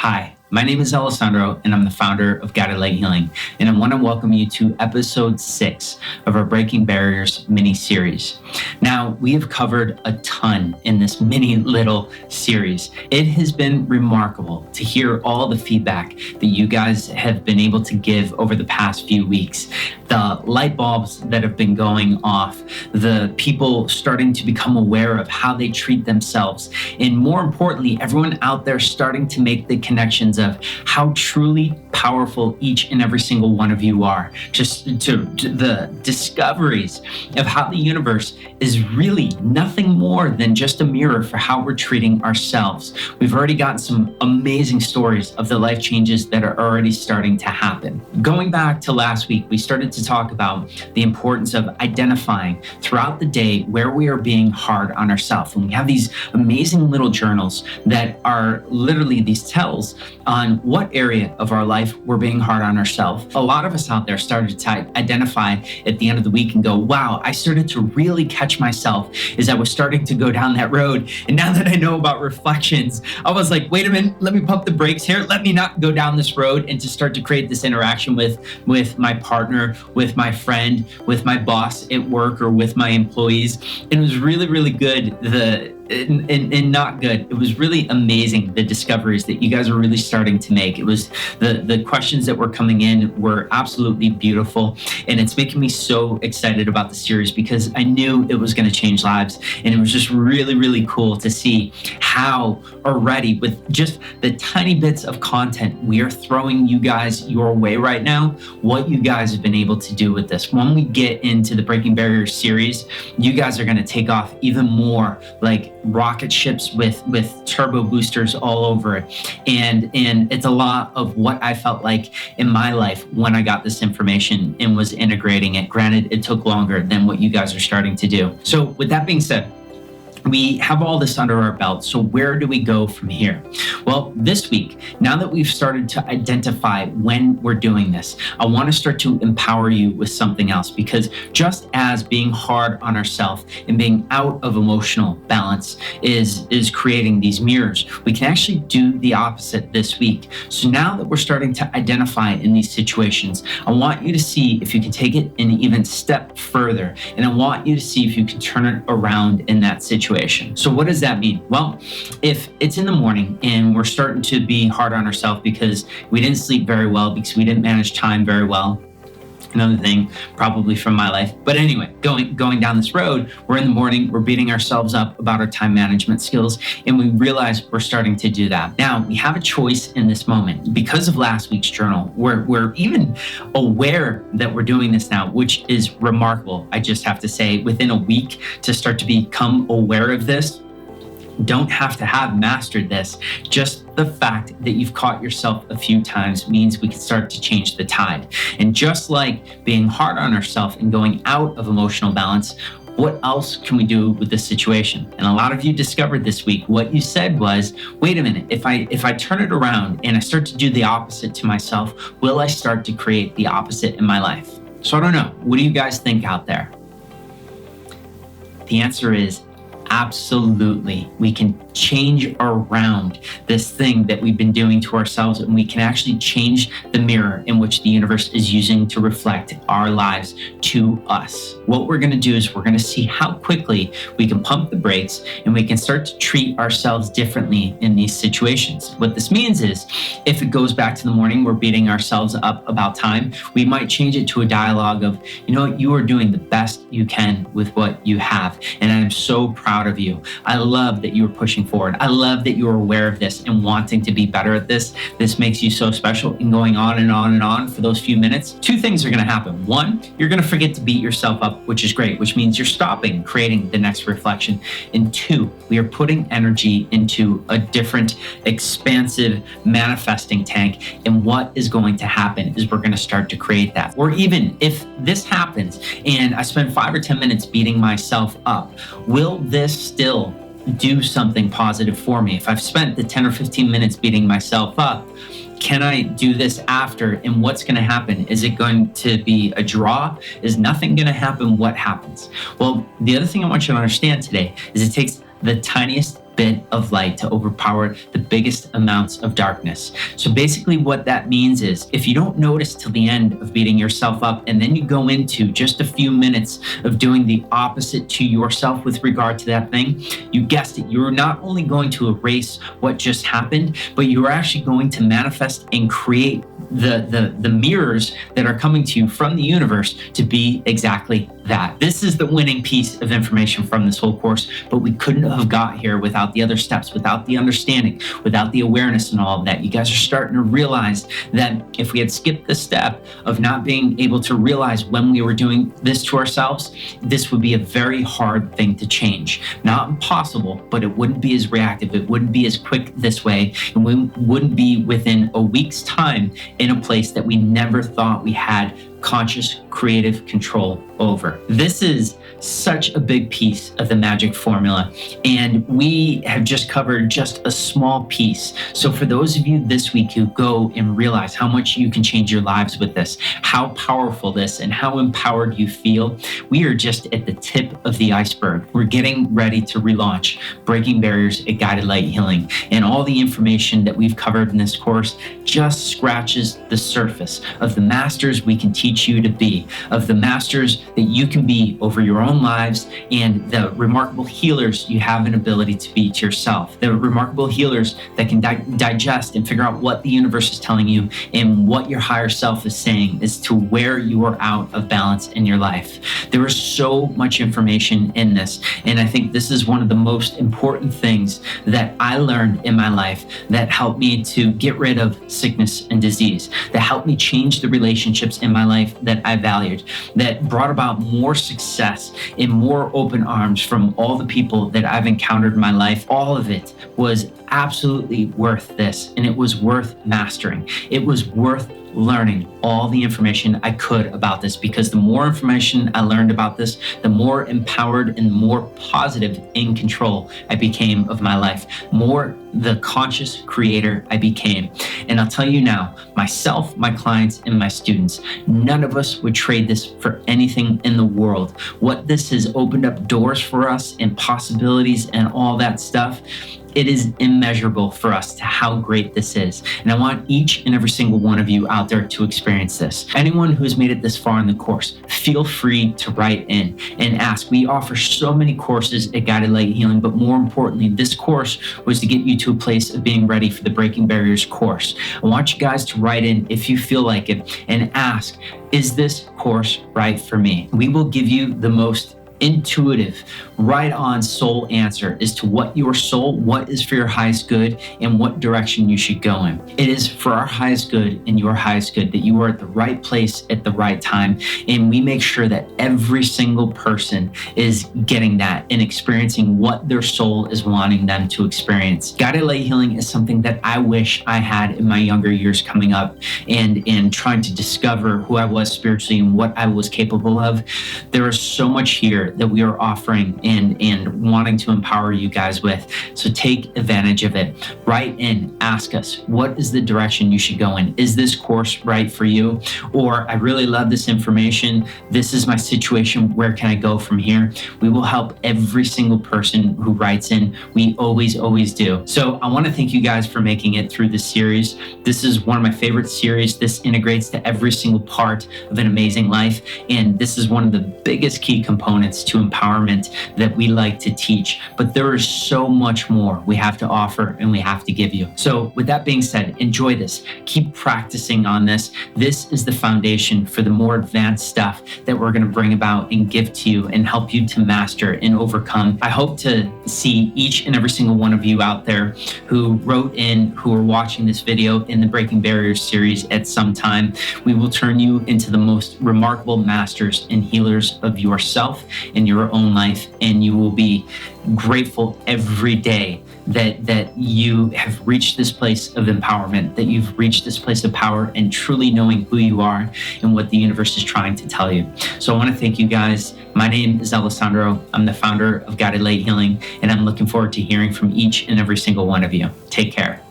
Hi, my name is Alessandro, and I'm the founder of Guided Light Healing. And I want to welcome you to episode 6 of our Breaking Barriers mini series. Now, we have covered a ton in this mini little series. It has been remarkable to hear all the feedback that you guys have been able to give over the past few weeks. The light bulbs that have been going off, the people starting to become aware of how they treat themselves, and more importantly, everyone out there starting to make the connections of how truly powerful each and every single one of you are. Just to the discoveries of how the universe is really nothing more than just a mirror for how we're treating ourselves. We've already gotten some amazing stories of the life changes that are already starting to happen. Going back to last week, we started to talk about the importance of identifying throughout the day where we are being hard on ourselves. And we have these amazing little journals that are literally these tells on what area of our life we're being hard on ourselves. A lot of us out there started to identify at the end of the week and go, wow, I started to really catch myself as I was starting to go down that road. And now that I know about reflections, I was like, wait a minute, let me pump the brakes here. Let me not go down this road, and to start to create this interaction with my partner, with my friend, with my boss at work, or with my employees. And it was really, really good. And not good. It was really amazing, the discoveries that you guys were really starting to make. It was the questions that were coming in were absolutely beautiful. And it's making me so excited about the series because I knew it was going to change lives. And it was just really, really cool to see how already, with just the tiny bits of content we are throwing you guys your way right now, what you guys have been able to do with this. When we get into the Breaking Barriers series, you guys are going to take off even more like rocket ships with turbo boosters all over it. And it's a lot of what I felt like in my life when I got this information and was integrating it. Granted, it took longer than what you guys are starting to do. So with that being said, we have all this under our belt. So where do we go from here? Well, this week, now that we've started to identify when we're doing this, I want to start to empower you with something else, because just as being hard on ourselves and being out of emotional balance is creating these mirrors, we can actually do the opposite this week. So now that we're starting to identify in these situations, I want you to see if you can take it an even step further. And I want you to see if you can turn it around in that situation. So what does that mean? Well, if it's in the morning and we're starting to be hard on ourselves because we didn't sleep very well, because we didn't manage time very well, another thing probably from my life. But anyway, going down this road, we're in the morning, we're beating ourselves up about our time management skills, and we realize we're starting to do that. Now, we have a choice in this moment. Because of last week's journal, we're even aware that we're doing this now, which is remarkable. I just have to say, within a week to start to become aware of this, don't have to have mastered this. Just the fact that you've caught yourself a few times means we can start to change the tide. And just like being hard on ourselves and going out of emotional balance, what else can we do with this situation? And a lot of you discovered this week, what you said was, wait a minute, if I turn it around and I start to do the opposite to myself, will I start to create the opposite in my life? So I don't know. What do you guys think out there? The answer is absolutely. We can change around this thing that we've been doing to ourselves, and we can actually change the mirror in which the universe is using to reflect our lives to us. What we're going to do is we're going to see how quickly we can pump the brakes and we can start to treat ourselves differently in these situations. What this means is, if it goes back to the morning, we're beating ourselves up about time, we might change it to a dialogue of, you know what, you are doing the best you can with what you have. And I'm so proud of you. I love that you are pushing forward. I love that you're aware of this and wanting to be better at this. This makes you so special. And going on and on and on for those few minutes, two things are going to happen. One, you're going to forget to beat yourself up, which is great, which means you're stopping creating the next reflection. And two, we are putting energy into a different, expansive manifesting tank. And what is going to happen is we're going to start to create that. Or even if this happens and I spend 5 or 10 minutes beating myself up, will this still do something positive for me? If I've spent the 10 or 15 minutes beating myself up, can I do this after? And what's going to happen? Is it going to be a draw? Is nothing going to happen? What happens? Well, the other thing I want you to understand today is it takes the tiniest bit of light to overpower the biggest amounts of darkness. So basically what that means is if you don't notice till the end of beating yourself up and then you go into just a few minutes of doing the opposite to yourself with regard to that thing, you guessed it, you're not only going to erase what just happened, but you're actually going to manifest and create the mirrors that are coming to you from the universe to be exactly that. This is the winning piece of information from this whole course, but we couldn't have got here without the other steps, without the understanding, without the awareness and all of that. You guys are starting to realize that if we had skipped the step of not being able to realize when we were doing this to ourselves, this would be a very hard thing to change. Not impossible, but it wouldn't be as reactive. It wouldn't be as quick this way. And we wouldn't be within a week's time in a place that we never thought we had conscious creative control over. This is such a big piece of the magic formula, and we have just covered just a small piece. So for those of you this week who go and realize how much you can change your lives with this, how powerful this and how empowered you feel, we are just at the tip of the iceberg. We're getting ready to relaunch Breaking Barriers at Guided Light Healing, and all the information that we've covered in this course just scratches the surface of the masters we can teach you to be, of the masters that you can be over your own lives, and the remarkable healers you have an ability to be to yourself, the remarkable healers that can digest and figure out what the universe is telling you and what your higher self is saying as to where you are out of balance in your life. There is so much information in this, and I think this is one of the most important things that I learned in my life that helped me to get rid of sickness and disease, that helped me change the relationships in my life that I valued, that brought about more success and more open arms from all the people that I've encountered in my life. All of it was absolutely worth this, and it was worth mastering. It was worth learning all the information I could about this, because the more information I learned about this, the more empowered and more positive in control I became of my life, more the conscious creator I became. And I'll tell you now, myself, my clients, and my students, none of us would trade this for anything in the world. What this has opened up doors for us and possibilities and all that stuff, it is immeasurable for us to how great this is. And I want each and every single one of you out there to experience this. Anyone who's made it this far in the course, feel free to write in and ask. We offer so many courses at Guided Light Healing, but more importantly, this course was to get you to a place of being ready for the Breaking Barriers course. I want you guys to write in if you feel like it and ask, is this course right for me? We will give you the most intuitive, right on soul answer as to what your soul, what is for your highest good, and what direction you should go in. It is for our highest good and your highest good that you are at the right place at the right time. And we make sure that every single person is getting that and experiencing what their soul is wanting them to experience. Guided Light Healing is something that I wish I had in my younger years coming up and trying to discover who I was spiritually and what I was capable of. There is so much here that we are offering and wanting to empower you guys with. So take advantage of it. Write in, ask us, what is the direction you should go in? Is this course right for you? Or I really love this information. This is my situation. Where can I go from here? We will help every single person who writes in. We always do. So I want to thank you guys for making it through this series. This is one of my favorite series. This integrates to every single part of an amazing life. And this is one of the biggest key components to empowerment that we like to teach. But there is so much more we have to offer and we have to give you. So with that being said, enjoy this. Keep practicing on this. This is the foundation for the more advanced stuff that we're going to bring about and give to you and help you to master and overcome. I hope to see each and every single one of you out there who wrote in, who are watching this video in the Breaking Barriers series at some time. We will turn you into the most remarkable masters and healers of yourself in your own life, and you will be grateful every day that you have reached this place of empowerment, that you've reached this place of power and truly knowing who you are and what the universe is trying to tell you. So I want to thank you guys. My name is Alessandro. I'm the founder of Guided Light Healing, and I'm looking forward to hearing from each and every single one of you. Take care.